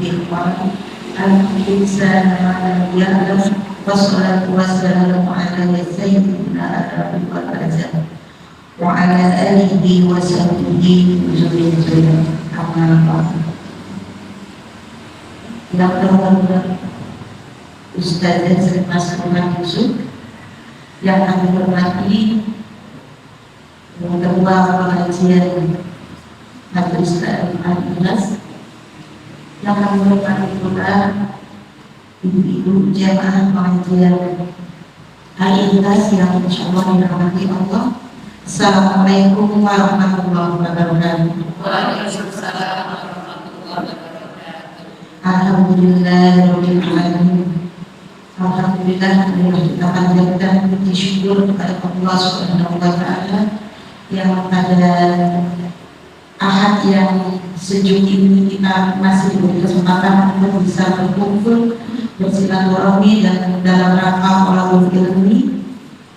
Ikhwan Al-Insan Al-Ya'lam Wassalatu wassalamu ala Sayyidina Al-Rabi wal-Azam wa ala alihi wa sahbihi Zul-Zul Amal yang terhormat Ustaz Mas Muhammad Yusuf, yang kami hormati Ketua Pengajian Majelis Taklim Al-Ikhlas, yang kami hormati pula ibu-ibu jamaah pengajian Al-Ikhlas yang insyaallah dirahmati Allah. Assalamualaikum warahmatullahi wabarakatuh. Waalaikumsalam warahmatullahi wabarakatuh. Alhamdulillahirabbil alamin. Alhamdulillah kita panjatkan puji syukur kepada Allah Subhanahu wa taala yang pada Ahad yang sejuk ini kita masih diberi kesempatan untuk bisa berkumpul bersilaturahmi dan dalam rangka thalabul ilmi.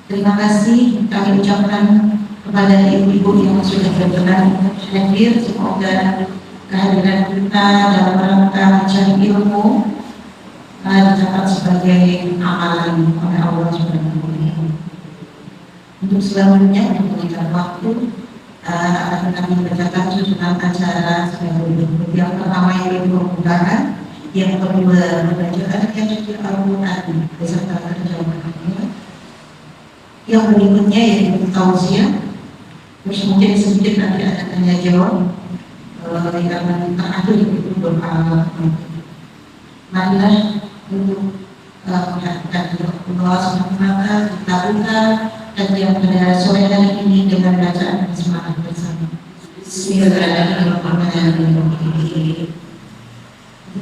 Terima kasih kami ucapkan kepada ibu-ibu yang sudah berkenan hadir. Semoga kehadiran kita dalam rangka mencari ilmu dicatat sebagai amalan oleh Allah Subhanahu wa taala. Untuk selanjutnya memberikan waktu akan kami bacakan susunan acara sebagai berikut. Yang pertama yaitu pembukaan, yang kedua pembacaan ayat suci Al-Quran beserta terjemahannya, yang berikutnya yaitu tausiah, terus mungkin sedikit nanti ada tanya jawab, yang terakhir itu doa. Marilah untuk menghadapkan Allah SWT, kita buka kajian pada sore hari ini dengan bacaan semangat bersama. Bismillahirrahmanirrahim.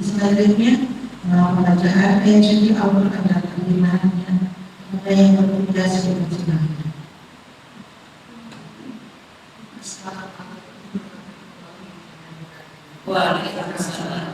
Selanjutnya pembacaan ayat suci Al-Quran dan terjemahannya. Ada yang bertugas dengan silakan. Waalaikumsalam.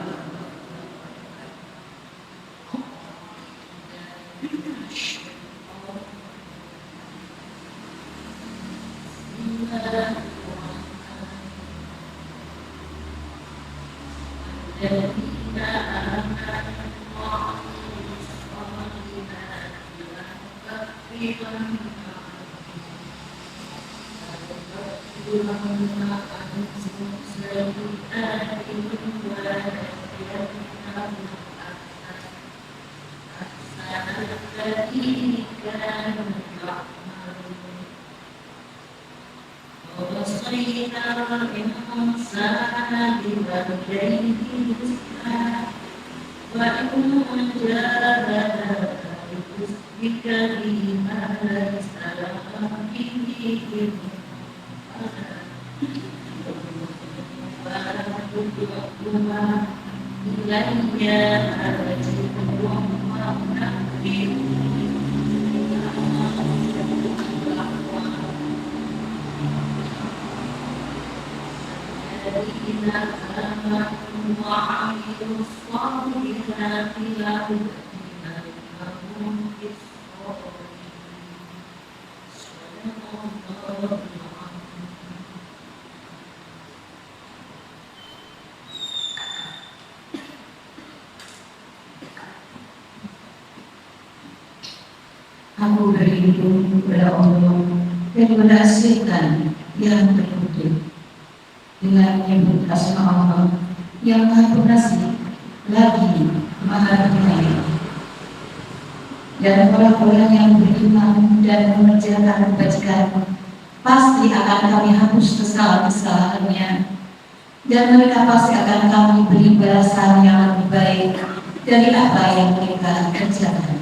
Aku berlindung kepada Allah dan menasihkan yang terkutuk dengan menyebut asma Allah yang Maha Pengasih lagi Maha Penyayang. Dan orang-orang yang beriman dan mengerjakan kebajikan pasti akan kami hapus kesalahan-kesalahannya, dan mereka pasti akan kami beri balasan yang lebih baik dari apa yang mereka kerjakan.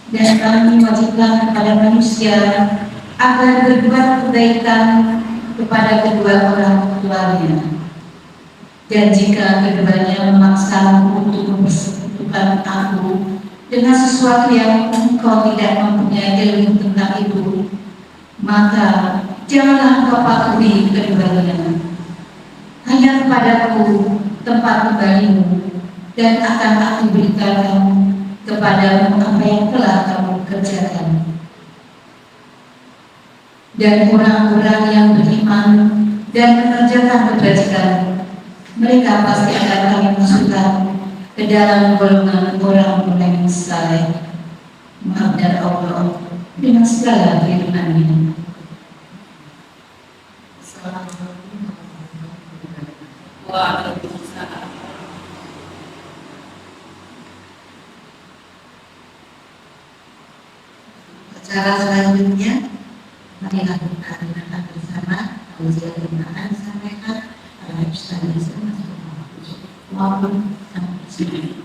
Dan kami wajibkan kepada manusia agar berbuat kebaikan kepada kedua orang tuanya, dan jika keduanya memaksa untuk mempersekutukan aku dengan sesuatu yang engkau tidak mempunyai ilmu tentang itu, maka janganlah engkau patuhi keduanya. Hanya kepadaku tempat kembalimu, dan akan aku berikan kamu kepada apa yang telah kamu kerjakan. Dan orang-orang yang beriman dan mengerjakan kebajikan, mereka pasti akan kami masukkan ke dalam golongan orang-orang yang saleh. Maaf dari Allah dengan segala firman-Nya. Waalaikumsalam. Acara selanjutnya, marilah kita dengarkan bersama ujian iman sampaikan oleh Ustaz Nizam maupun sampai sini.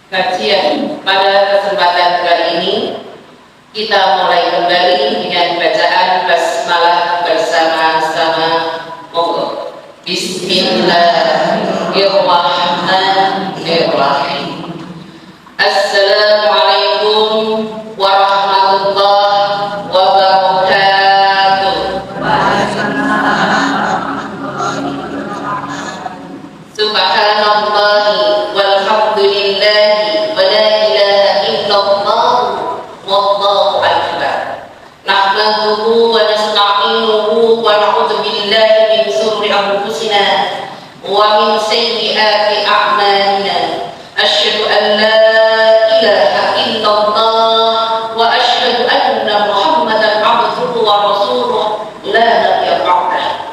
Kajian pada kesempatan kali ini kita mulai kembali dengan bacaan basmalah bersama-sama. Monggo. Bismillahirrahmanirrahim. Assalamualaikum warahmatullahi wabarakatuh. Subhanallahi walhamdulillahi wa la ilaha illallah wallahu akbar. Nahmaduhu wa nasta'inuhu wa na'udzu billahi min shururi anfusina wa min sayyiati a'malina. Asyhadu an la ilaha illallah wa asyhadu anna Muhammadan 'abduhu wa rasuluh la nabiyya ba'dah.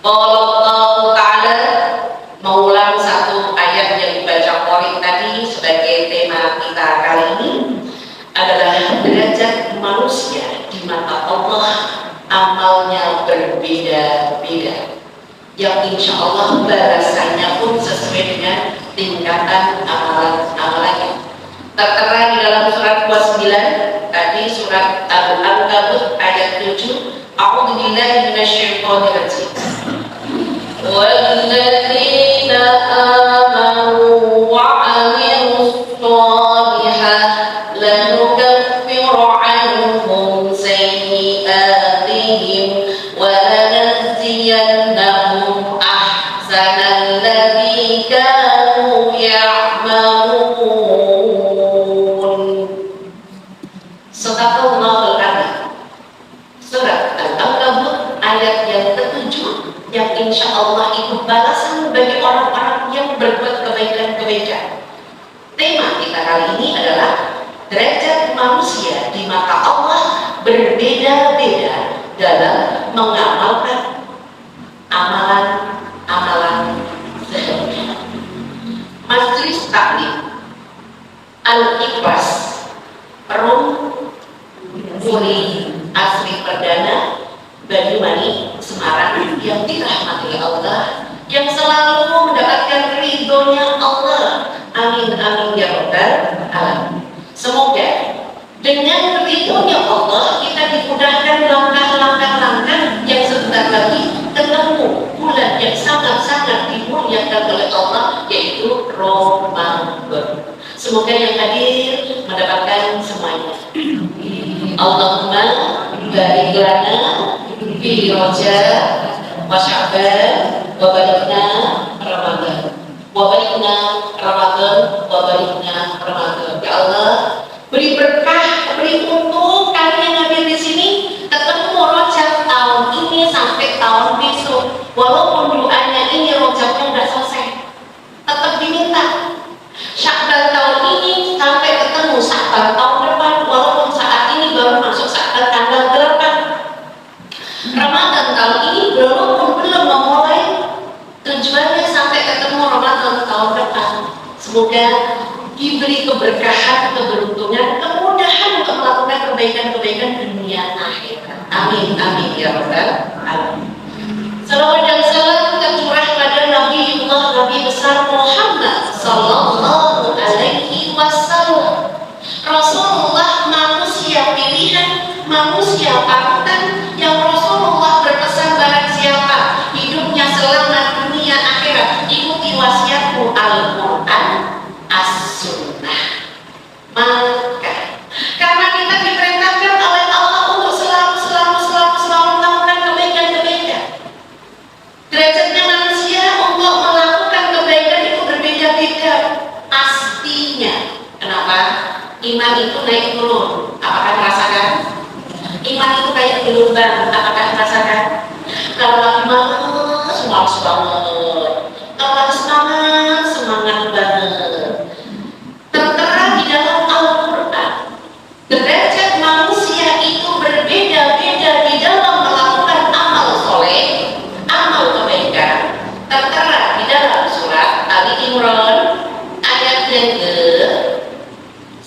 Qala Allah Ta'ala, mengulang satu ayat yang dibaca Qori tadi sebagai tema kita kali ini adalah derajat manusia di mata Allah amalnya berbeda-beda, yang insya Allah balasannya pun sesuai dengan tingkatan amalan-amalannya. Tertera di dalam surat 29 tadi, surat Al-Ankabut ayat 7. A'udzubillahi minasyaitonir rajim. وَالَّذِينَ آمَنُوا وَعَمِلُوا الصَّالِحَاتِ لَنُكَفِّرُ عَنْهُمْ سَيِّئَاتِهِمْ وَلَنَجْزِيَنَّهُمْ أَحْسَنَ الَّذِي كَانُوا يَعْمَلُونَ. Sadaqallahul Adzim. Surat Al-Ankabut ayat yang ke-7, yang insya Allah itu balasan bagi orang-orang yang berbuat kebaikan-kebaikan. Tema kita kali ini adalah derajat manusia di mata Allah berbeda-beda dalam mengamalkan amalan-amalan sehari-hari. Majelis Taklim Al-Ikhlas Rum Muri Asri Perdana Banyuwangi, Semarang, yang dirahmati Allah, yang selalu mendapatkan ridhonya Allah. Amin amin ya rabbal alamin. Semoga dengan ridhonya Allah kita dimudahkan langkah-langkah yang sebentar lagi ketemu bulan yang sangat-sangat dimuliakan oleh Allah, yaitu Ramadan. Semoga yang hadir mendapatkan semuanya. Allahumma barik lana fi Rajab wa Sya'ban wa balikna Ramadan wa balikna Ramadan wa balikna Ramadan. Ya Allah, beri berkah, beri untung kalian yang hadir di sini ketemu Rajab tahun ini sampai tahun besok. Walaupun doanya ini Rajabnya nggak selesai, tetap diminta. Sya'ban tahun ini sampai ketemu Sya'ban tahun depan, walaupun saat ini baru masuk Sya'ban tanggal 8. Ramadan tahun ini belum memulai, tujuannya sampai ketemu Ramadan tahun depan. Semoga diberi keberkahan, keberuntungan, kemudahan untuk melakukan kebaikan-kebaikan dunia akhirat. Amin amin ya rabbal alamin. Salawat dan salam tercurah pada Nabi besar Muhammad sallallahu alaihi wasallam. Rasulullah manusia pilihan, manusia panutan, yang Rasulullah berpesan barang siapa hidupnya selamat dunia akhirat ikuti wasiatku Al-Quran As-Sunnah. Maka karena kita diperintahkan oleh Allah untuk selalu melakukan kebaikan-kebaikan, iman itu naik turun. Apakah merasakan? Iman itu kayak gelombang. Apakah merasakan? Kalau lagi malas, malas banget. Kalau lagi semangat, semangat banget. Tertera di dalam Al-Quran, derajat manusia itu berbeda-beda di dalam melakukan amal soleh, amal kebaikan. Tertera di dalam surat Ali Imran ayat yang ke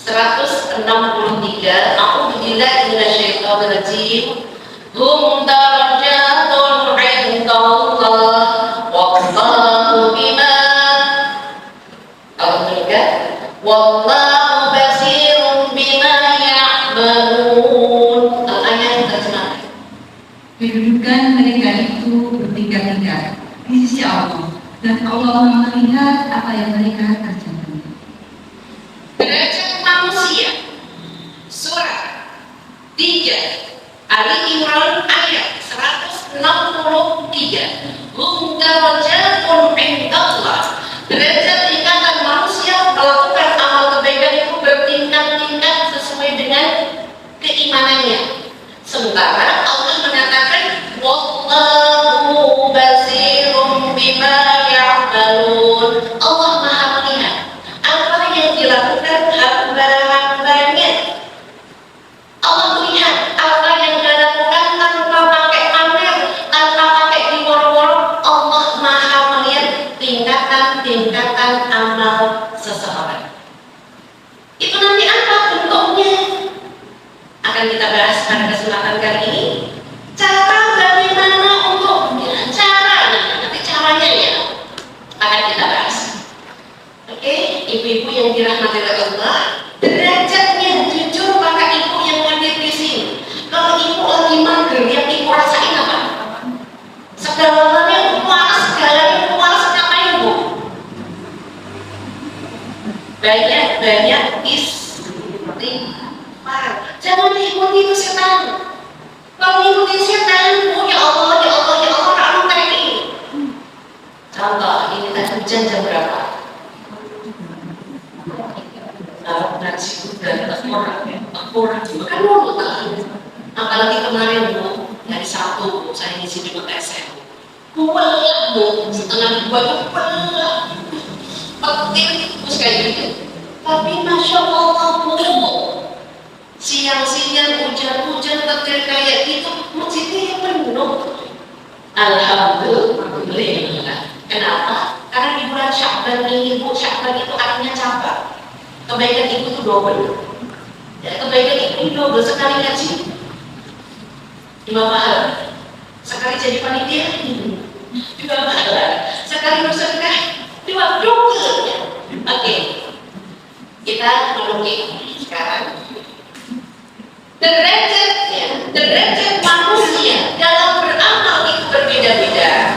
163. A'udzubillahi minasyaitonirrajim. Hum darajatun 'indallah wallahu bima wallahu basirun bima ya'malun. Ayat terjemah. Kedudukan mereka itu bertingkat-tingkat di sisi Allah, dan Allah melihat apa yang mereka kerjakan. Derajat manusia, surat 3 Ali Imran ayat 163. Hum darajatun 'indallah. Derajat tingkatan manusia melakukan amal kebaikan itu bertingkat-tingkat sesuai dengan keimanannya. Sementara Allah mengatakan wallahu basirun bima ya'malun. Allah Maha melihat apa yang dilakukan hamba-hambanya. Allah melihat apa yang dilakukan tanpa pakai pamer, tanpa pakai diworo-woro. Allah Maha melihat tingkatan-tingkatan amal seseorang. Itu nanti apa bentuknya? Akan kita bahas pada kesempatan kali ini. Cara bagaimana untuknya, nanti caranya ya akan kita bahas. Oke, ibu-ibu yang dirahmati oleh Allah, derajatnya jujur kakak ibu yang hadir di sini. Kalau ibu lagi mager, yang ibu rasain apa? Segalanya puas, segalanya puas, ngapain ibu? Banyak istighfar. Jangan diikuti itu setan. Kalau diikuti setan, oh ya Allah, ya Allah, ya Allah, tak lupa ini. Contoh, ini tadi hujan jam berapa? Nasi udah orang kan mulut kan. Apalagi kemarin bu, dari Sabtu saya ngisi di UTSM. Kuat bu, setengah 2 itu kuat. Petir terus kayak gitu. Tapi masya Allah bu, siang-siang hujan-hujan petir kayak gitu, masjidnya yang penuh. Alhamdulillah. Kenapa? Karena di bulan Sya'ban ini bu, Sya'ban itu artinya cabar. Kebaikan ibu itu double. Ya, kebaikan ibu itu double. Sekali ngaji 5 pahala, sekali jadi panitia 2 pahala, sekali bersedekah 2 double. Oke, kita menukik sekarang derajat manusia dalam beramal itu berbeda-beda.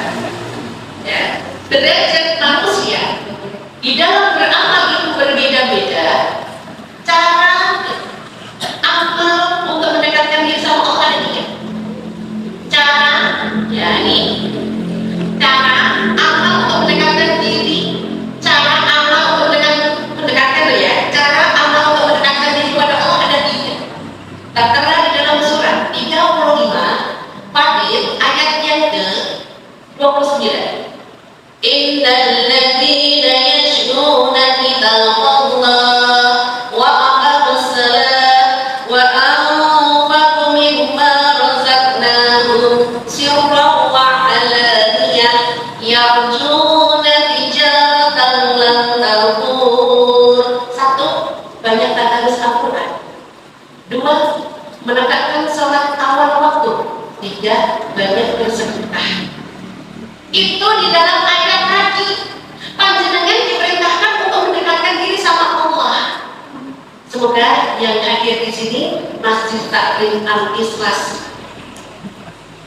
Ya, derajat manusia di dalam beramal itu berbeda-beda. Cara amal untuk mendekatkan diri sama Allah ada 3. Cara, ya ini cara amal untuk mendekatkan diri. Cara amal untuk mendekatkan ya. Cara amal untuk mendekatkan diri kepada Allah ada 3. Tertera di dalam surat 35 Fatir ayat yang ke 29. Innal ladzina yashruna kitaballah wa aqamus salat wa anfaqu mimma razaqnahum sirran wa 'alaniyah yarjuna tijaratan lan tabur. 1. Banyak tadarus Al-Quran. 2. Menegakkan sholat awal waktu. 3. Banyak bersedekah. Itu di dalam ayat tadi. Panjenengan diperintahkan untuk mendekatkan diri sama Allah. Semoga yang hadir di sini Masjid Taklim Al-Ikhlas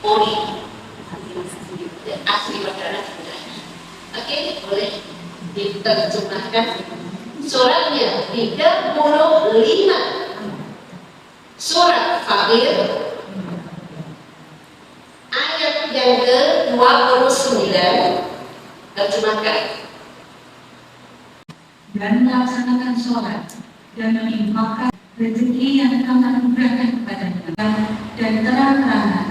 Puri asli perdana. Oke, boleh diterjemahkan suratnya 35 surat Fatir ayat yang ke-29. Terjemahkan. Dan melaksanakan sholat dan menginfakkan rezeki yang kami anugerahkan kepada mereka, dan terang-terangan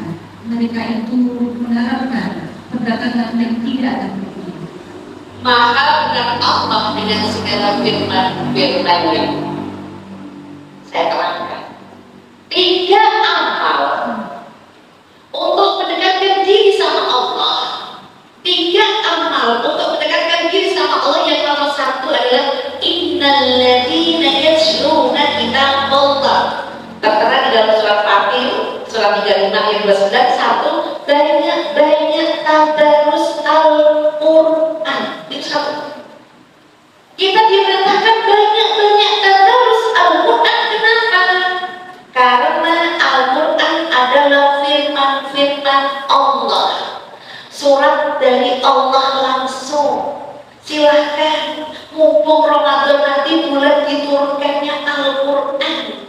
mereka itu mengharapkan perdagangan yang tidak akan berhenti. Maha benar Allah dengan segala firman-firman-Nya. Saya terangkan 3 amal untuk mendekatkan diri sama Allah. 3 amal untuk mendekatkan diri sama Allah. Yang nomor 1 adalah innalladzina yatluna kitaballah. Tertera di dalam surat Fatir, surat 35 ayat 29. 1, banyak-banyak tadarus Al-Quran. Itu 1. Kita diperintahkan banyak-banyak tadarus Al-Quran. Kenapa? Karena Al-Quran adalah firman-firman Allah, surat dari Allah langsung. Silahkan, mumpung Ramadan nanti bulan diturunkannya Al-Quran.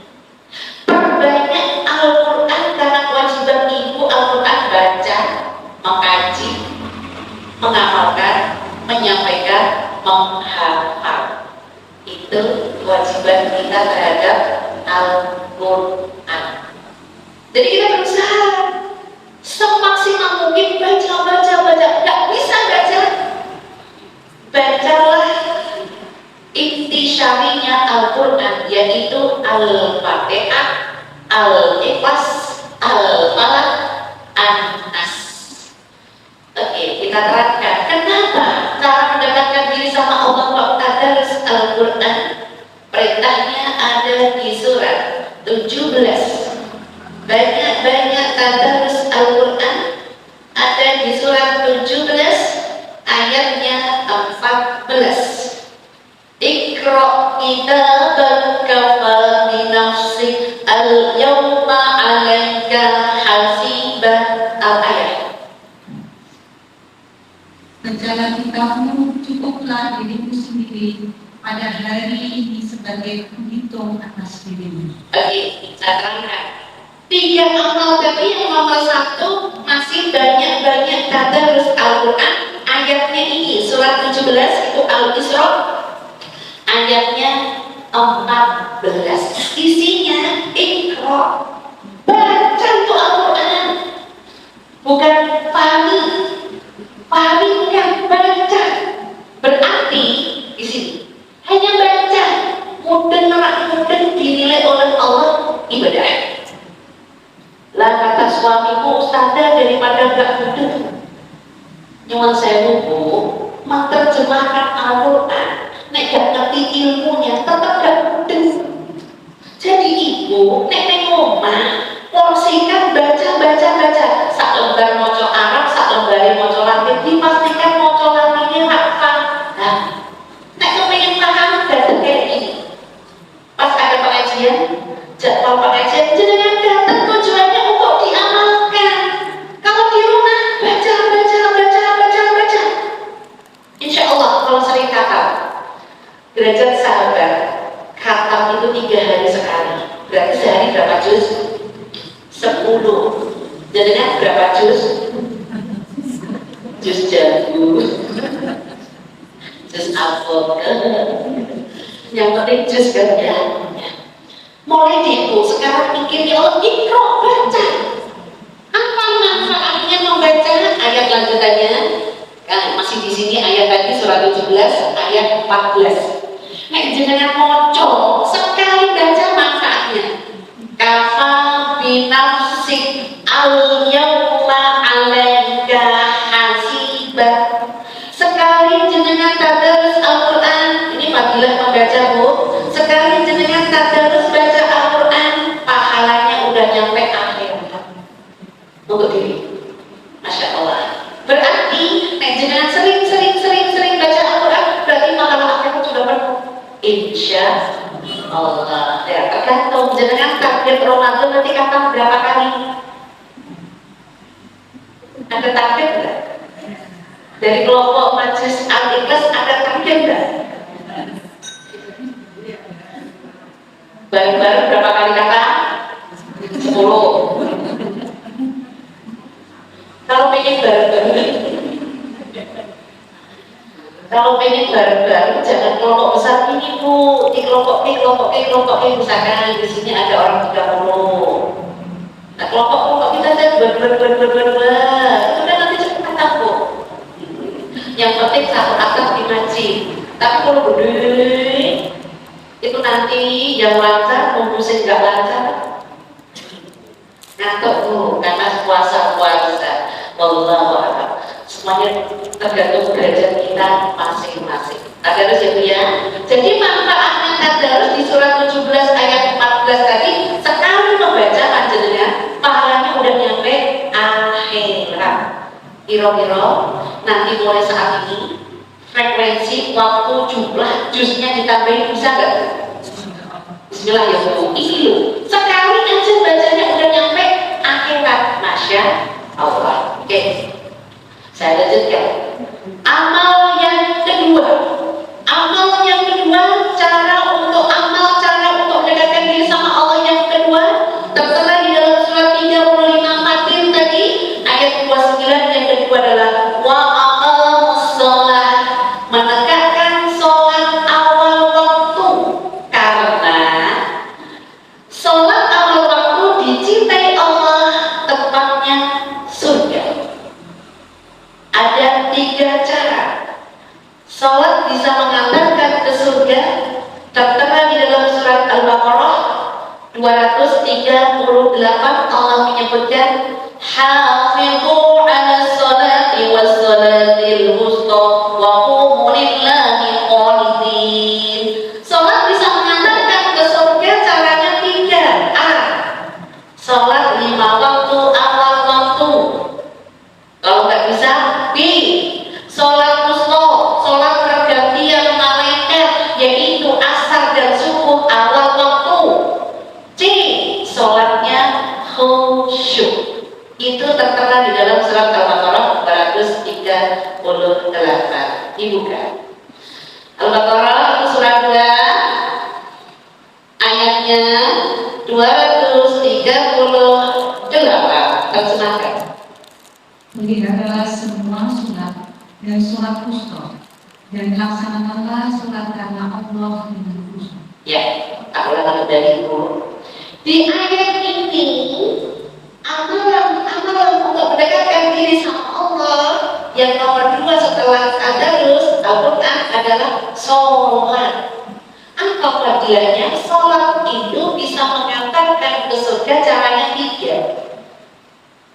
Perbanyak Al-Quran karena kewajiban ibu Al-Quran baca, mengkaji, mengamalkan, menyampaikan, menghafal. Itu kewajiban kita terhadap Al-Quran. Jadi kita berusaha semaksimal mungkin baca. Nggak bisa baca, bacalah intisyarinya Al-Quran, yaitu Al-Fatihah, Al-Ikhlas, Al-Falaq, An-Nas. Oke, kita terangkan kenapa cara mendekatkan diri sama Allah waktu tadarus Al-Quran. Perintahnya ada di surat 17. Banyak-banyak tadarus Al-Quran ada di surat 17 ayatnya 14. Iqra kitabaka kafa bi nafsik al-yawma 'alaika hasiba. Al-ayat. Bacalah kitabmu, cukuplah dirimu sendiri pada hari ini sebagai penghitung atas dirimu. Oke, saya terangkan 3 amal tadi. Yang nomor 1 masih banyak-banyak tadarus Al-Quran. Ayatnya ini surat 17 itu Al-Isra ayatnya 14. Isinya Iqra, baca tuh Al-Quran, bukan pahami bukan baca. Berarti di sini hanya baca, mudeng dinilai oleh Allah ibadah. Lah kata suamiku, ustazah daripada gak mudeng, nyuwun sewu menerjemahkan Al-Quran. Nek gak ngerti ilmunya tetap gak mudeng. Jadi ibu nek neng omah porsikan baca. Sak lembar moco Arab, sak lembar moco Latin, dipastikan moco Latinnya hafal. Nah, nek kepengen paham datang kayak gini. Pas ada pengajian, jadwal pengajian jenengan datang tujuannya untuk diamalkan. Kalau di rumah baca. Insya Allah kalau sering khatam, derajat sahabat khatam itu 3 hari sekali. Berarti sehari berapa juz? 10. Jenengan berapa juz? Juz jago, juz avokat, yang penting juz kan ya. Mulai diibu sekarang mikir, ya Allah, Iqra, baca. Apa manfaatnya membaca? Ayat lanjutannya kan masih di sini, ayat tadi surat 17 ayat 14. Nek jenengan moco sekali baca manfaatnya. Kafa binafsik al-yawma 'alaika hasiba. Sekali jenengan tadarus Al-Quran, ini fadilah membaca Bu. Sekali jenengan tadarus baca Al-Quran, pahalanya udah nyampe akhirat untuk diri. Masya Allah. Berarti nek jenengan sering baca Al-Quran, berarti pahala akhirat sudah penuh. Insya Allah. Ya, tergantung jenengan target Ramadan nanti kapan berapa kali? Ada target enggak? Dari kelompok Majelis Al-Ikhlas ada target enggak? Bareng-bareng berapa kali kata? 10. Kalau pengen bareng-bareng Kalau pengen bareng-bareng jangan kelompok besar ini Bu, di kelompok misalkan di sini ada orang 30. Nah kelompok kita saya itu kan nanti cepat tahu. Yang penting satu akad di masjid. Tapi kalau gede itu nanti yang lancar, musik nggak lancar, ngantuk tuh karena puasa. Wallahu a'lam. Semuanya tergantung derajat kita masing-masing. Tadarus ya Bu ya. Jadi manfaatnya tadarus di surat 17 ayat 14 tadi, sekali membaca panjenengan pahalanya udah nyampe akhirat. Kira-kira nanti mulai saat ini frekuensi waktu jumlah jusnya ditambahin bisa nggak? Bismillah ya Bu. Ini loh, sekali aja bacanya udah nyampe akhirat. Masya Allah. Oke. Saya lanjutkan. Amal yang kedua, cara untuk mendekatkan diri sama Allah yang kedua tertera di dalam surat 35 Fatir tadi ayat 29. Yang kedua adalah wa aqamus shalah, menegakkan sholat awal waktu, karena sholat awal waktu dicintai Allah, tempatnya surga. Ada 3 cara sholat bisa mengantarkan ke surga, tertera di dalam surat Al-Baqarah 238. Allah menyebutkan hafizu 'alas sholati was sholatil wusta wa qumu lillahi qanitin. Sholat bisa mengantarkan ke surga, caranya 3. Sholat 5 waktu awal waktu. Kalau nggak bisa, B. Sholat wusta, sholat pergantian malaikat, yaitu asar dan subuh awal waktu. C. Sholatnya khusyuk. Itu tertera di dalam surat Al-Baqarah 238. Dibuka. Al-Baqarah itu surat 2, ayatnya 238. Terjemahkan. Peliharalah semua surat dan surat wusta, dan laksanakanlah surat karena Allah dengan khusyuk. Ya, aku ulang dari dulu. Di ayat ini, amalan untuk mendekatkan diri sama Allah yang nomor 2 setelah tadarus Al-Quran adalah sholat. Apa fadilahnya? Sholat itu bisa mengantarkan ke surga, caranya 3.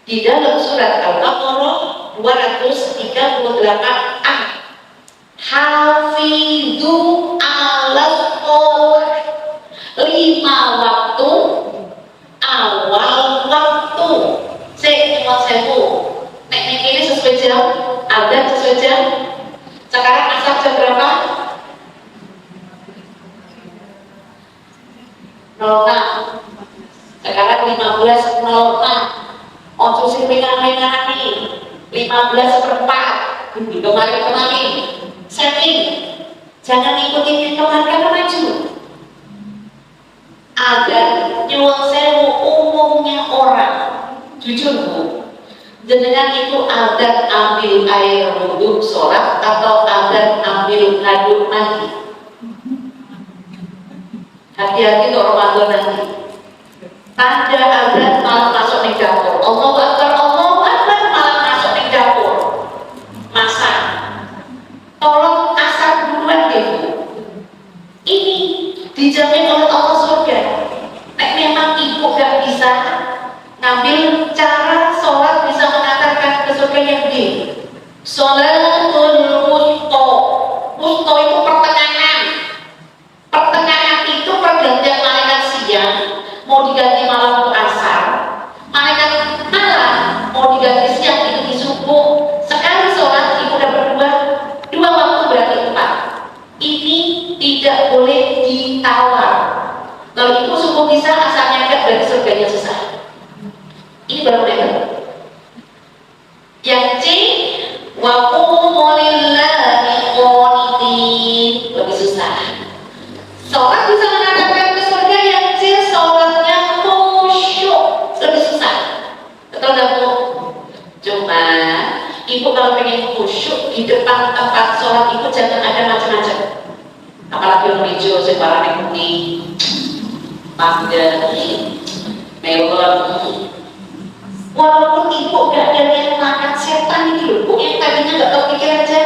Di dalam surat Al-Baqarah 238a, hafizu 'alas sholat, 5 waktu awal waktu. Nyuwun sewu, nek ini sesuai jam, ada sesuai jam. Sekarang asar jam berapa? 06. Sekarang 15.06. Ojo sing mengan-mengan nih 15/4 kemarin setting, jangan ikutin kemarin maju. Ada nyuwun sewu umumnya orang, jujur Bu, jenengan itu adat ambil air wudhu sholat atau adat ambil ngaduk mandi? Hati-hati tuh Ramadan nanti. Tanda adat malah masuk di dapur. Allahu Akbar, malah masuk di dapur. Masak. Tolong asar duluan deh Bu. Ini dijamin oleh Allah surga. Nek memang ibu gak bisa ngambil cara sholat bisa mengantarkan ke surga yang D. Sholatul wusta. Wusta itu pertengahan. Pertengahan itu pergantian malaikat siang mau diganti malam untuk asar, malaikat malam mau diganti siang itu di subuh. Sekali sholat ibu udah berdua, 2 waktu berarti 4. Ini tidak boleh ditawar. Kalau ibu subuh bisa, asarnya enggak, berarti surganya susah. Ini baru level. Yang C, wa qumu lillahi qanitin, lebih susah. Sholat bisa mengantarkan ke surga. Yang C, sholatnya khusyuk, lebih susah. Betul gak Bu? Cuma ibu kalau pengen khusyuk di depan tempat sholat ibu jangan apalagi orang hijau sebarang putih, mangga, melon. Walaupun ibu gak ada yang makan setan ini loh, bu, yang tadinya gak kepikiran aja,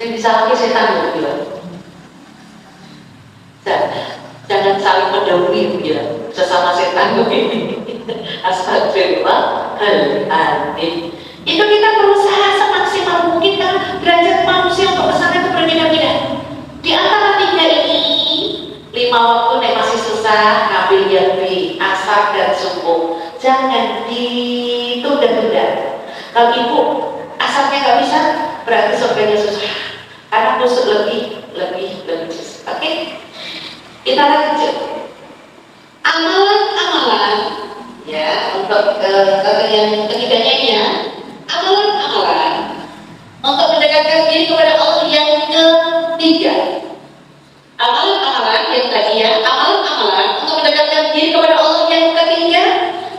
yang bisa lagi setan gitu loh. Jangan saling mendahului ya sesama setan begini. Astagfirullahaladzim. Itu kita berusaha semaksimal mungkin kan derajat manusia untuk kesana itu berbeda-beda. Di antara tiga ini, 5 waktu nek masih susah, ngambil yakni asar dan subuh. Jangan ditunda-tunda. Kalau ibu asarnya nggak bisa, berarti surganya susah. Karena musuh lebih susah. Oke? Kita lanjut. Amalan-amalan ya untuk yang ketiganya ya, amalan-amalan untuk mendekatkan diri kepada Allah yang ketiga. Amalan-amalan yang tadi ya, amalan-amalan untuk mendekatkan diri kepada Allah yang ketiga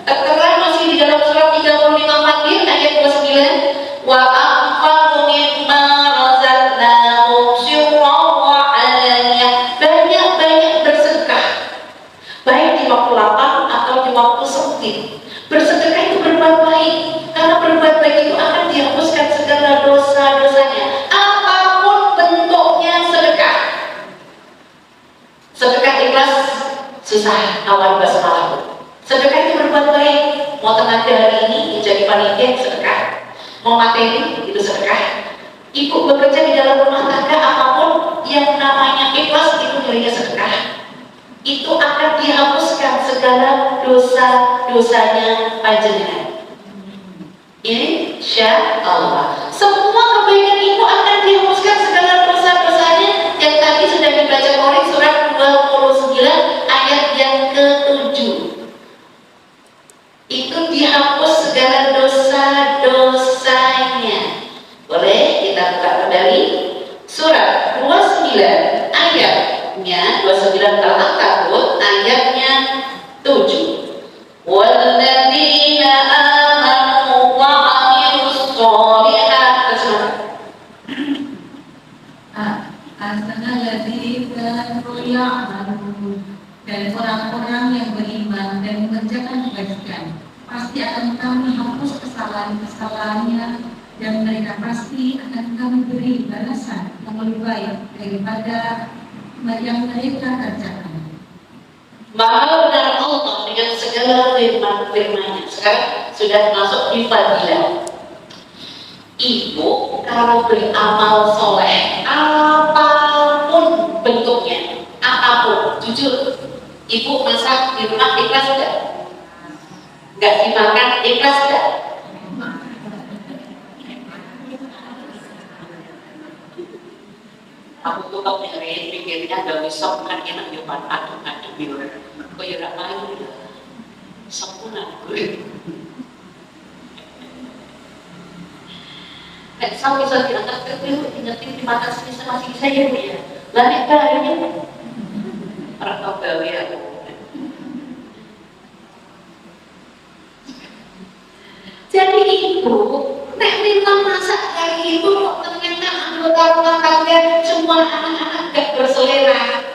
tertera masih di dalam surat 35 Fatir ayat 29. Wa anfaqu mimma razaqnahum sirran wa alaniyah. Banyak-banyak bersedekah, baik di waktu lapang atau di waktu sempit. Bersedekah itu berbuat baik, karena berbuat baik itu akan dihapuskan segala dosa-dosanya. Apapun bentuknya sedekah. Sedekah ikhlas susah, awal basmalah. Sedekah itu berbuat baik. Mau tenaga hari ini jadi panitia sedekah, mau materi itu sedekah. Ibu bekerja di dalam rumah tangga, apapun yang namanya ikhlas itu nilainya sedekah. Itu akan dihapuskan segala dosa-dosanya panjenengan. Insya Allah. Semua kebaikan ibu akan dihapuskan segala dosa-dosanya yang tadi sudah dibaca korek surat 29 ayat yang ke-7. Itu dihapus segala dosa-dosanya. Boleh kita buka kembali surat 29 ayatnya 29 Al-Ankabut ayatnya 7. Walladzina amanu wa 'amilus sholihat. Dan orang-orang yang beriman dan mengerjakan kebajikan pasti akan kami hapus kesalahan-kesalahannya, dan mereka pasti akan kami beri balasan yang lebih baik daripada yang mereka kerjakan. Maha benar Allah dengan segala firman-firmannya. Sekarang sudah masuk di fadilah. Ibu kalau beramal soleh apapun bentuknya, apapun, jujur, ibu masak di rumah ikhlas enggak? Enggak dimakan ikhlas enggak? Aku tuh kalau dengerin pikirnya gak bisa kan enak nyoba aduk-aduk biar kok ya gak malu sempurna gue. Nek sama bisa diangkat kecil, ingetin di mata sini masih bisa ya Bu ya. Lah nek kayaknya orang tau gawe aku. Jadi ibu, nek minta masak hari itu kok ternyata anggota rumah tangga semua anak-anak gak berselera.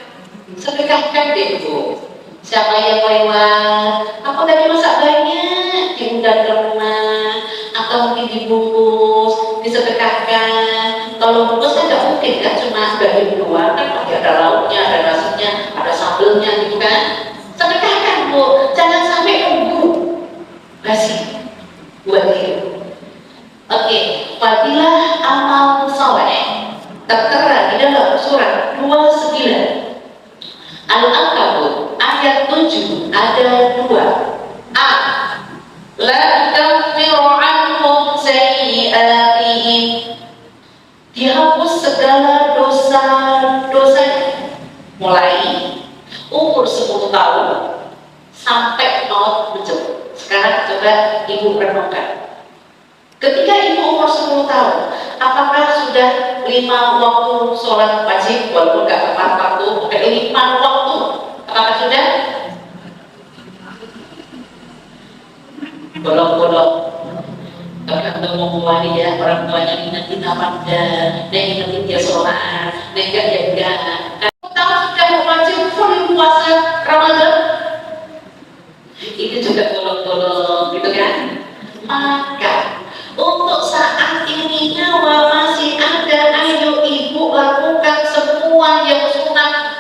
Sedekahkan deh Bu. Siapa yang lewat, aku tadi masak banyak, diundang ke rumah, atau mungkin dibungkus, disedekahkan. Kalau bungkus kan gak mungkin kan cuma bagian doang, kan pasti ada lauknya, ada nasinya, ada sambelnya gitu kan. Sedekahkan Bu, jangan sampai nunggu basi buat diri. Oke, fadilah amal soleh tertera di dalam surat 29 Al-Ankabut ayat 7 ada 2. A. La takfiru anhum sayyi'atihim. Dihapus segala dosa-dosanya mulai umur 10 tahun sampai maut menjemput. Sekarang coba ibu renungkan. Ketika ibu umur 10 tahun, apakah sudah 5 waktu sholat wajib, walaupun gak tepat waktu, bukan 5 waktu, apakah sudah? Bolong-bolong. Tapi anda mau mulai ya, orang tuanya ingetin apa enggak, dia ingetin dia sholat, Nekat ya udah. Tahu sudah wajib full puasa Ramadan, itu juga bolong-bolong gitu kan. Maka untuk saat ini nyawa masih ada, ayo ibu lakukan semua yang sunat,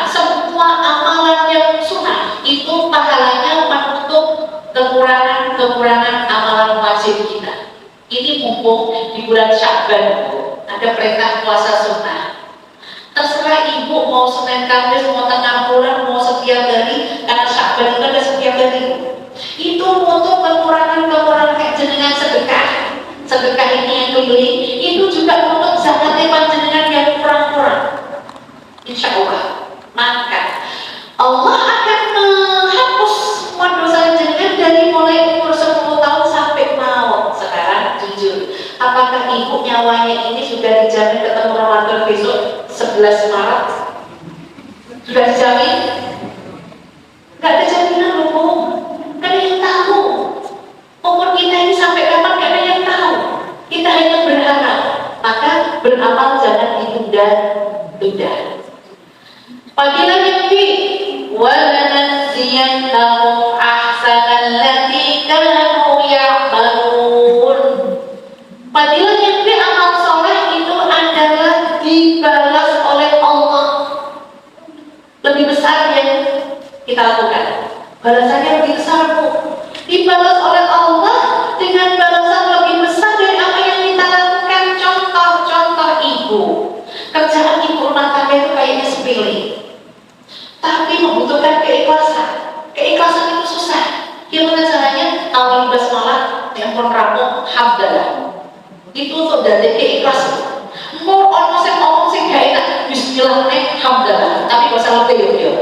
semua amalan yang sunat. Itu pahalanya menutup kekurangan amalan wajib kita. Ini mumpung di bulan Sya'ban ada perintah puasa sunnah. Terserah ibu mau Senin Kamis, mau tengah bulan, mau setiap hari, karena Sya'ban itu ada setiap hari. Itu untuk kekurangan kayak jenengan sedekah ini yang keliling, itu juga untuk zakatnya panjenengan yang kurang-kurang. Insya Allah, maka Allah akan menghapus semua dosa jenengan dari mulai umur 10 tahun sampai maut. Sekarang jujur, apakah ibu nyawanya ini sudah dijamin ketemu Ramadan besok 11 Maret? Sudah dijamin? Gak ada jaminan loh, Bu. Gak ada yang tahu. Umur kita ini sampai kapan gak ada yang tahu. Kita hanya berharap. Maka beramal jangan ditunda-tunda. Fadilah yang fi walanasiyannahum ahsanal lati kanu ya'malun. Fadilah yang fi amal soleh itu adalah dibalas oleh Allah. Lebih besar yang kita lakukan, balasannya lebih besar, Bu. Dibalas oleh Allah dengan balasan lebih besar dari apa yang kita lakukan. Contoh ibu, kerjaan ibu rumah tangga itu kayaknya sepele, tapi membutuhkan keikhlasan. Keikhlasan itu susah. Gimana caranya? Awal basmalah, telepon rampung, hamdalah. Itu untuk dari keikhlasan. Mau orang sing ngomong sing gak enak, bismillah nek hamdalah, tapi gak usah lebih ya.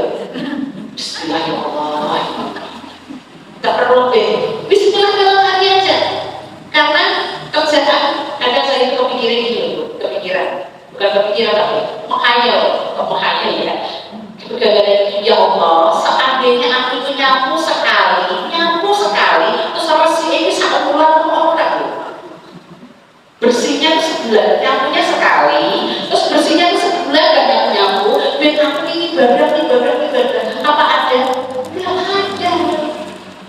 Bismillahirrahmanirrahim. Gak perlu lebih. Bismillah dalam hati aja. Karena kerjaan kadang saya itu kepikiran, bukan kepikiran tapi menghayal ya. Ya Allah, seandainya aku itu nyapu sekali, terus bersih ini satu bulan orang. Bersihnya itu sebulan, nyapunya sekali, terus bersihnya itu sebulan gak nyapu. Dan aku ini ibadah. Apa ada? Tidak ada.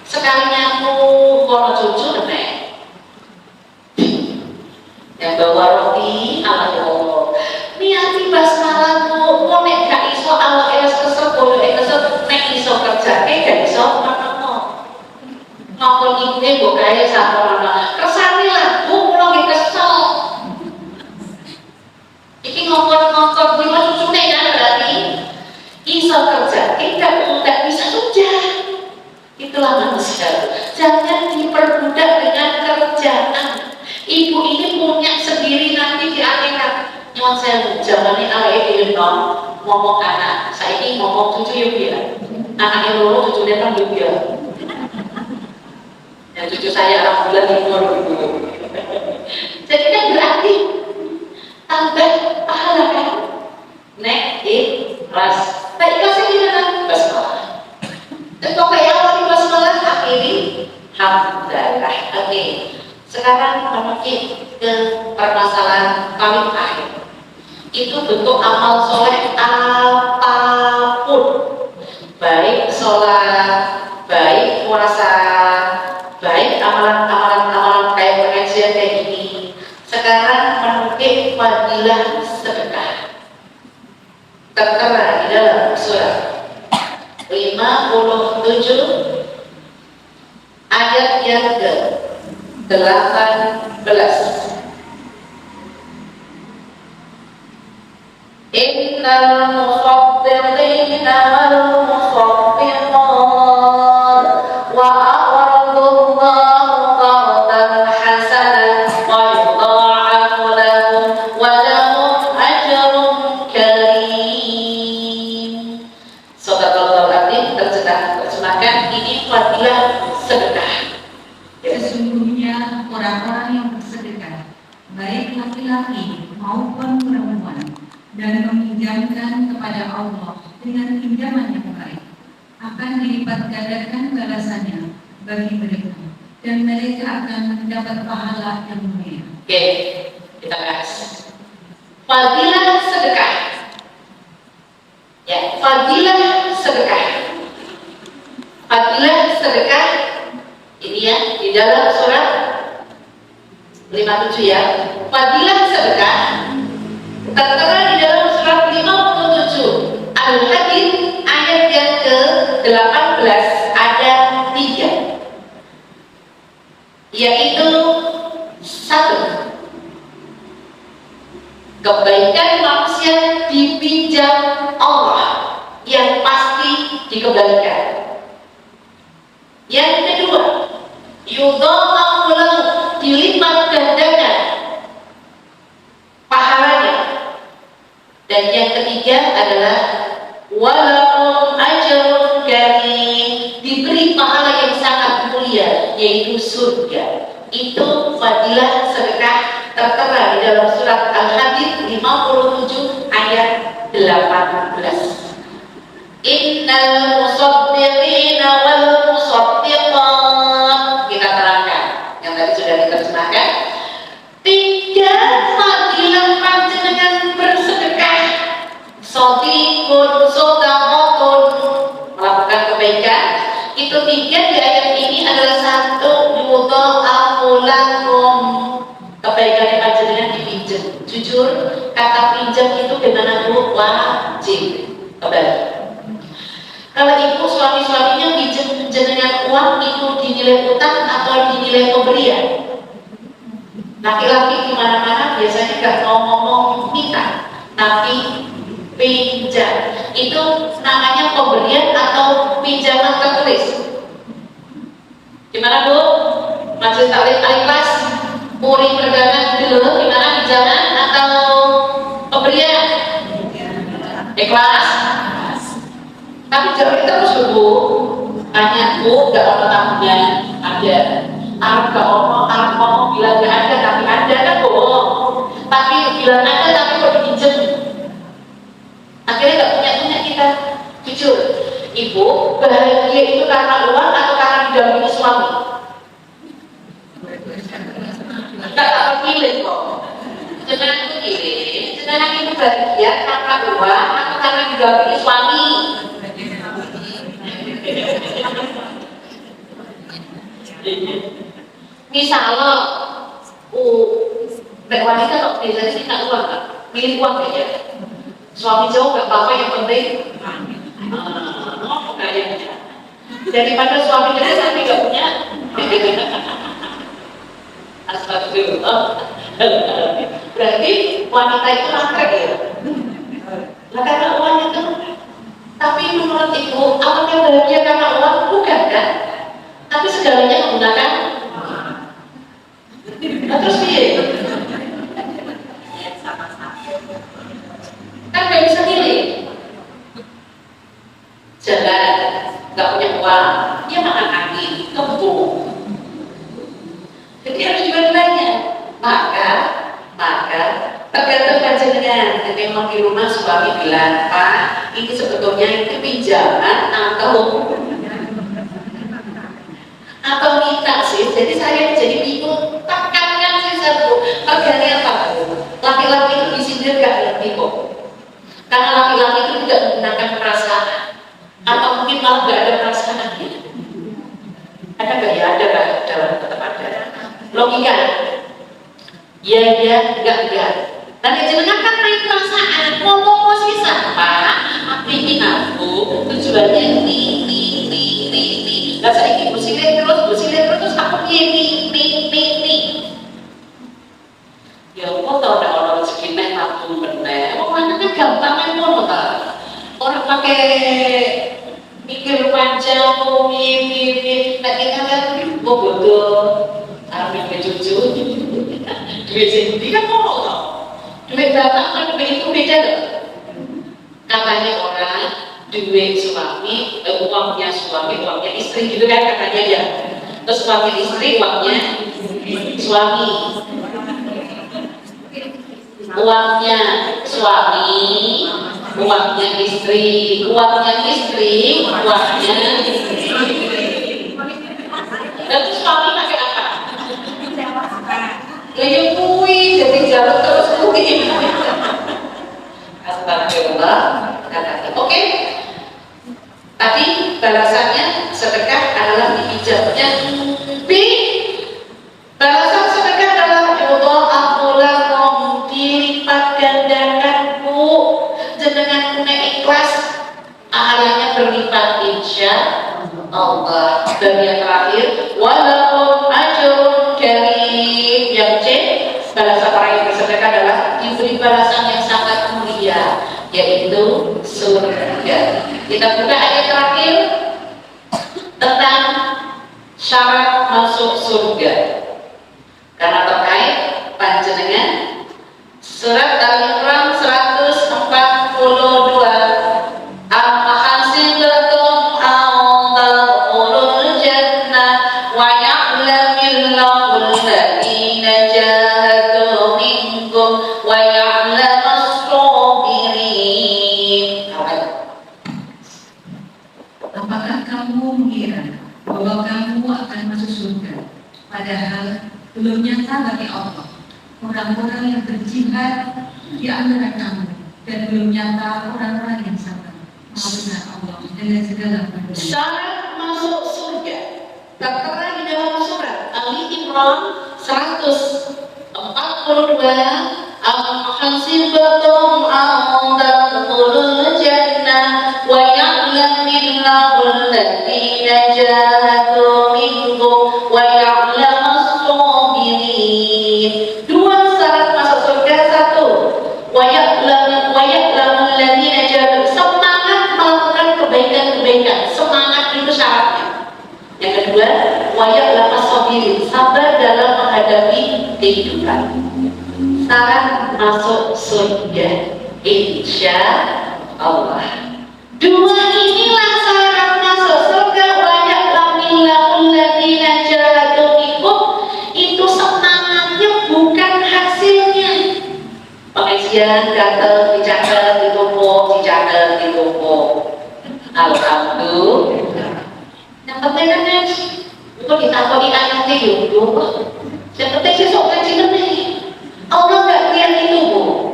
Sekali nyapu, kalau cucu nek yang bawa roti, Allah. Niati basmalah Bu, mau nek gak iso Allah elas kesel, boyo kesel, nek iso kerja, gak iso ngomong ibunya mbok gawe sapono. Kersane lah Bu, kula nggih kesel. Iki ngomong-ngomong kuwi cucune kan berarti iso kerja, tidak bisa sudah. Itulah manusia. Jangan diperbudak dengan kerjaan. Ibu ini punya sendiri nanti di akhirat. Nyuwun sewu, jamane awake dhewe ngomong anak, saiki ngomong cucu yo biar. Anaknya loro cucunya kan yo biar. Dan cucu saya alhamdulillah umur dulu. Jadi kan berarti tambah pahala kan? Nek ikhlas. Nah ikhlasnya gimana? Basmalah. Dan pokoknya awal basmalah, akhiri hamdalah. Oke. Sekarang mungkin ke permasalahan paling akhir. Itu bentuk amal soleh apapun, baik sholat, baik puasa, baik amalan kayak pengajian kayak gini. Sekarang menukik fadilah sedekah. Tertera di dalam surat 57 ayat yang ke-18. Innal musaddiqina wal musaddiqat wa aqradallahu qardan hasanan wa yudha'afu lahum wa lahum ajrun karim. Sadaqallahul azim. Terjemahkan ini fadilah sedekah. Sesungguhnya orang-orang yang bersedekah, baik laki-laki maupun perempuan, dan meminjamkan kepada Allah dengan pinjaman yang baik, akan dilipat gandakan balasannya bagi mereka, dan mereka akan mendapat pahala yang mulia. Oke, kita bahas fadilah sedekah. Di dalam surat 57 ya, fadilah sedekah tertera di dalam surat 57 Al-Hadid ayat yang ke-18 ada 3, yaitu 1, kebaikan manusia dipinjam Allah yang pasti dikembalikan. Yang kedua, yudha'afu lahu, dilipat gandakan pahalanya. Dan yang ketiga adalah walahum ajrun karim, diberi pahala yang sangat mulia, yaitu surga. Itu fadilah sedekah tertera di dalam surat Al-Hadid 57 ayat 18. Innal musaddiqina wal musaddiqat, kita terangkan yang tadi sudah diterjemahkan. 3 fadilah panjenengan bersedekah, shodiqun, sodaqotun, melakukan kebaikan. Itu 3 di ayat ini adalah 1, yudha'afu lakum, kebaikan panjenengan dipinjam. Jujur, kata pinjam itu gimana Bu? Wajib kembali. Kalau ibu suami-suaminya pinjam jenengan uang, itu dinilai utang atau dinilai pemberian? Laki-laki di mana-mana biasanya nggak mau ngomong minta, tapi pinjam. Itu namanya pemberian atau pinjaman tertulis. Gimana Bu? Majelis taklim al-ikhlas, murid perdagangan dulu, gimana pinjaman atau pemberian? Ikhlas. Tapi jangan terus Bu, tanya Bu, gak ada tamunya, ada. Arab gak ngomong bila gak ada, tapi ada kan bohong. Tapi bila ada, tapi kok dipinjem. Akhirnya gak punya kita. Jujur, Ibu bahagia itu karena uang atau karena didampingi suami? Gak terpilih kok. Jangan pilih, jangan itu bahagia karena uang atau karena didampingi suami. Misalnya, wanita kok biasanya sih nak uang kan, milih uang aja. Suami jauh gak apa-apa, yang penting kayaknya. Daripada suami jauh tapi gak punya. Astagfirullah. Berarti wanita itu langkah ya. Nah karena uang itu. Tapi menurut Ibu, apakah bahagia karena uang? Bukan kan? Tapi segalanya menggunakan. Nah terus dia kan gak bisa milih. Jalan, gak punya uang, dia makan angin, kebun. Jadi harus dua-duanya. Maka tergantung panjenengan. Memang di rumah suami bilang, Pak, ini sebetulnya itu pinjaman atau minta sih. Jadi saya jadi bingung. Tekankan sih Bu, harganya apa Bu? Laki-laki itu disindir gak ngerti kok. Karena laki-laki itu tidak menggunakan perasaan, atau mungkin malah gak ada perasaannya. Ada gak ya? Ada gak? Tetap ada. Logika. Ya, enggak. Dan jenengan kan naik perasaan, ngomong sih Pak, bikin aku tujuannya ini. Lah saya ingin bersilet terus aku ini. Ya Allah, tau ada orang sekitar aku bener. Orang kan gampang ngono ta. Orang pakai mikir panjang, mikir. Nek kita lihat bodoh, arep cucu. Duit sendiri kan ngomong tau. Duit bapak kan duit itu beda loh. Katanya orang duit suami, uangnya suami, uangnya istri gitu kan katanya ya. Terus uangnya istri, uangnya suami. Uangnya suami, uangnya istri, uangnya dan suami pakai apa? Kayak kui, jadi jalan terus kui. Astagfirullah. Oke. Tadi balasannya sedekah adalah dipinjam. Yang B Allah. Dan yang terakhir, walahum ajrun karim. Yang C, balasan orang yang bersedekah adalah diberi balasan yang sangat mulia, yaitu surga. Kita buka ayat terakhir tentang syarat masuk surga, karena terkait panjenengan surat Al-Imran 142. Ahasibatum an tadkhulul jannah wa ya'lamillahu alladhina jahadu minkum wa ya'lamas sabirin. Apakah kamu mengira bahwa kamu akan masuk surga, padahal belum nyata bagi Allah orang-orang yang berjihad di antara kamu, dan belum nyata orang-orang yang sabar mengenal Allah dengan segala perbuatan. Syarat masuk surga tertera di dalam surat Al-Imran 142. Ahasibatum an tadkhulul jannah wa ya'lamillahu alladhina jahadu minkum wa ya'lamas sabirin. Dua syarat masuk surga. Satu, wa ya'lamul alladhina jahadu, semangat melakukan kebaikan-kebaikan. Semangat itu syaratnya. Yang kedua, wa ya'lamas sabirin, sabar dalam menghadapi kehidupan. Syarat masuk surga, insya Allah. Dua inilah syarat masuk surga. Wa ya'lamillahu alladhina jahadu minkum, itu semangatnya bukan hasilnya. Pengajian gatel dicatat ditumpuk, dicatat ditumpuk. Alhamdulillah. Yang penting kan ngaji. Itu ditakoni anaknya yuk. Yang penting sesok ngaji meneh. Allah nggak lihat itu, Bu.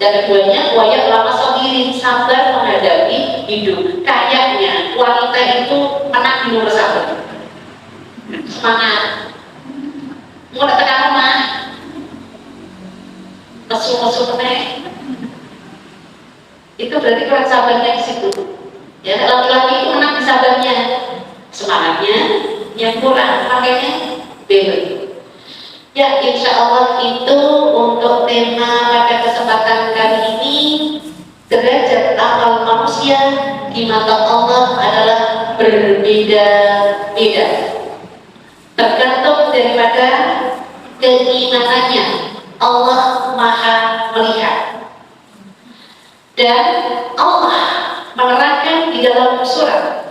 Dan keduanya, wayak lama sendiri, sabar menghadapi hidup. Kayaknya wanita itu menang di nomor satu. Semangat. Mau datang rumah, nesu meneh. Itu berarti kurang sabarnya di situ. Ya, laki-laki itu menang di sabarnya, semangatnya yang kurang, makanya beli. Ya, insya Allah itu untuk tema pada kesempatan kali ini. Derajat amal manusia di mata Allah adalah berbeda-beda, tergantung daripada keimanannya. Allah Maha melihat, dan Allah menerangkan di dalam surat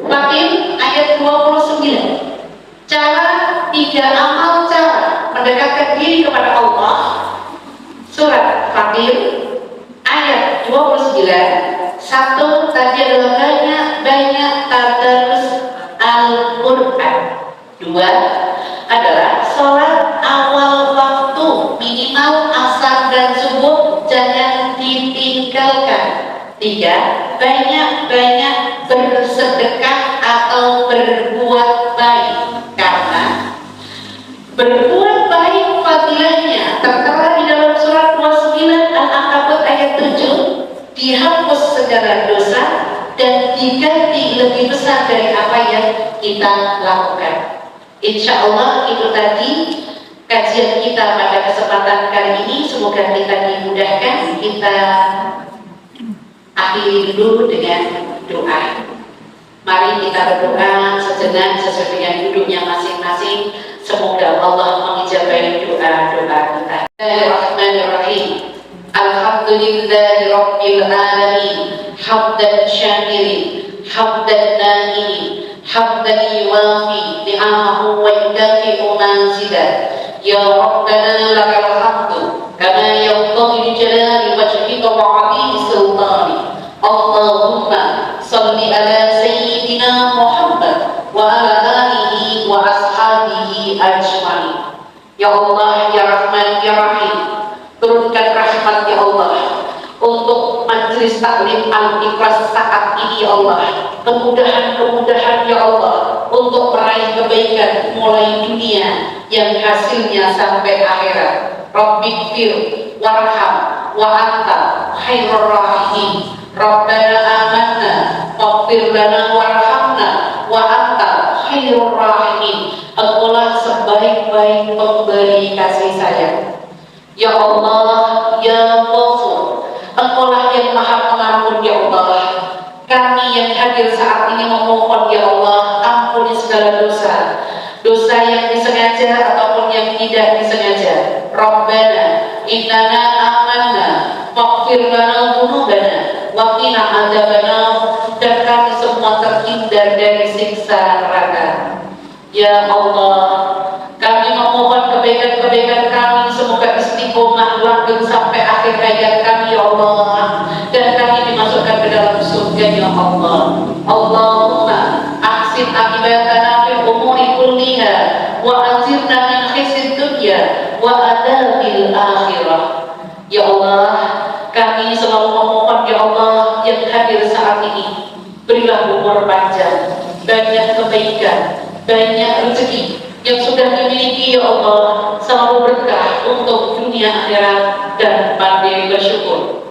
Fatir ayat 29 tiga amal cara mendekatkan diri kepada Allah. Surat Fatir ayat 29. Satu, tadi adalah banyak tadarus Al-Quran. Dua, adalah sholat awal waktu, minimal asar dan subuh jangan ditinggalkan. Tiga, banyak-banyak bersedekah atau berbuat baik, karena berbuat baik fadilahnya tertera di dalam surat 29 Al-Ankabut ayat 7. Dihapus segala dosa dan diganti lebih besar dari apa yang kita lakukan. Insya Allah itu tadi kajian kita pada kesempatan kali ini. Semoga kita dimudahkan. Kita akhiri dulu dengan doa. Mari kita berdoa sejenak sesuai dengan duduknya masing-masing. Semoga Allah mengijabahi doa-doa kita. Bismillahirrahmanirrahim. Alhamdulillahi Rabbil Alamin. Hamdan syakirin, hamdan na'imin, hamdan yuwafi ni'amahu wa yudafi'u manzilah. Ya Rabbana lakal hamdu kama yanbaghi li jalali wajhika wa 'azimi sultani. Allahumma salli ala sayyidina Muhammad wa ala alihi wa ashabihi ajma'in. Ya Allah, ya Rahman, ya Rahim, turunkan rahmat ya Allah untuk majelis taklim Al-Ikhlas saat ini ya Allah. Kemudahan-kemudahan ya Allah untuk meraih kebaikan mulai dunia yang hasilnya sampai akhirat. Rabbighfir warham wa anta khairur rahimin. Rabbana amanna waghfir lana warhamna wa anta khairur rahimin. Engkaulah sebaik-baik pemberi kasih sayang. Ya Allah, ya Ghafur, Engkaulah yang maha pengampun. Ya Allah, kami yang hadir saat ini memohon, ya Allah, ampuni segala dosa, dosa yang disengaja ataupun yang tidak disengaja. Rabbana innana amanna faghfir lana dzunubana wa qina adzabannar. Dan kami semua terhindar dari siksa neraka. Ya Allah, kami memohon kebaikan-kebaikan kami semoga istiqomah langgeng sampai akhir hayat kami, ya Allah, dan kami dimasukkan ke dalam surga, ya Allah. Allahumma ahsin akibatana fil umuri kulliha wa ajirna min khizyid dunya wa adzabil akhirah. Ya Allah, kami selalu memohon, ya Allah, yang hadir saat ini, berilah umur panjang, banyak kebaikan, banyak rezeki yang sudah dimiliki, ya Allah, selalu berkah untuk dunia akhirat dan pandai bersyukur.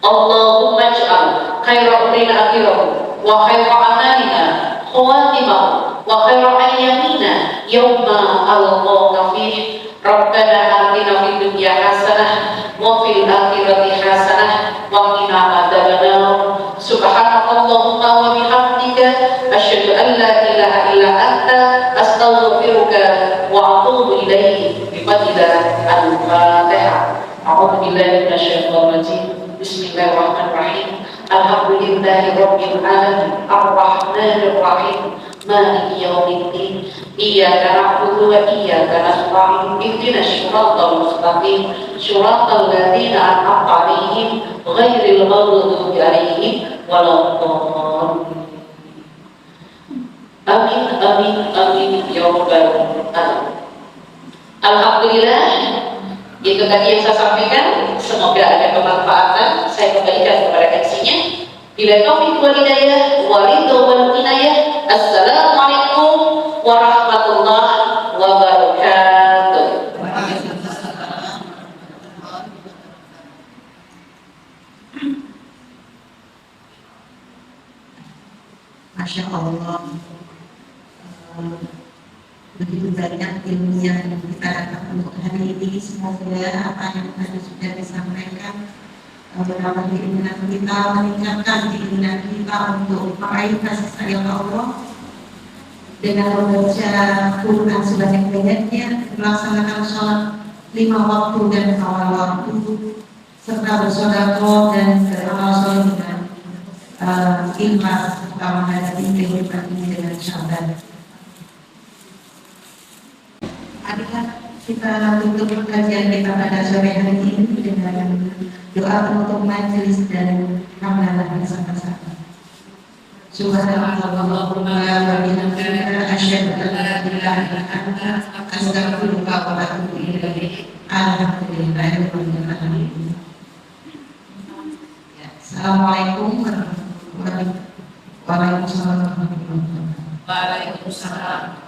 Allahumma ij'al khaira umrina akhirahu wa khaira amalina khawatimahu wa khaira ayyamina yawma alqaka fihi. Rabbana atina fid dunya hasanah wa fil akhirati hasanah wa qina adzabannar. Subhanakallahumma wa bihamdika asyhadu an la ilaha illa anta astaghfiruka wa atubu ilaik. Bifadillah al-Fatihah. A'udzu billahi minasyaitonir rajim. Bismillahirrahmanirrahim. Alhamdulillahi rabbil alamin arrahmanir rahim maliki yaumiddin. Iyyaka na'budu wa iyyaka nasta'in. Ihdinas siratal mustaqim, siratal ladzina an'amta 'alaihim ghairil maghdubi 'alaihim waladdallin. Amin amin amin ya rabbal alamin. Alhamdulillah, itu tadi yang saya sampaikan. Semoga ada kemanfaatan. Saya kembalikan kepada MC-nya. Bila taufik wal hidayah wa ridha wal inayah. Assalamualaikum warahmatullahi wabarakatuh. Masya Allah, begitu banyak ilmu yang kita dapat untuk hari ini. Semoga apa yang tadi sudah disampaikan menambah keinginan kita, meningkatkan keinginan kita untuk meraih kasih sayang Allah dengan membaca Quran sebanyak-banyaknya, melaksanakan sholat 5 waktu dan awal waktu, serta bersedekah dan beramal soleh dengan ikhlas serta menghadapi kehidupan ini dengan sabar. Marilah kita tutup kajian kita pada sore hari ini dengan doa penutup majelis dan hamdalah bersama-sama. Subhanallahumma wa bihamdika asyhadu an la ilaha illa anta astaghfiruka wa atubu ilaik. Alhamdulillahirabbil alamin. Assalamualaikum warahmatullahi wabarakatuh. Waalaikumsalam.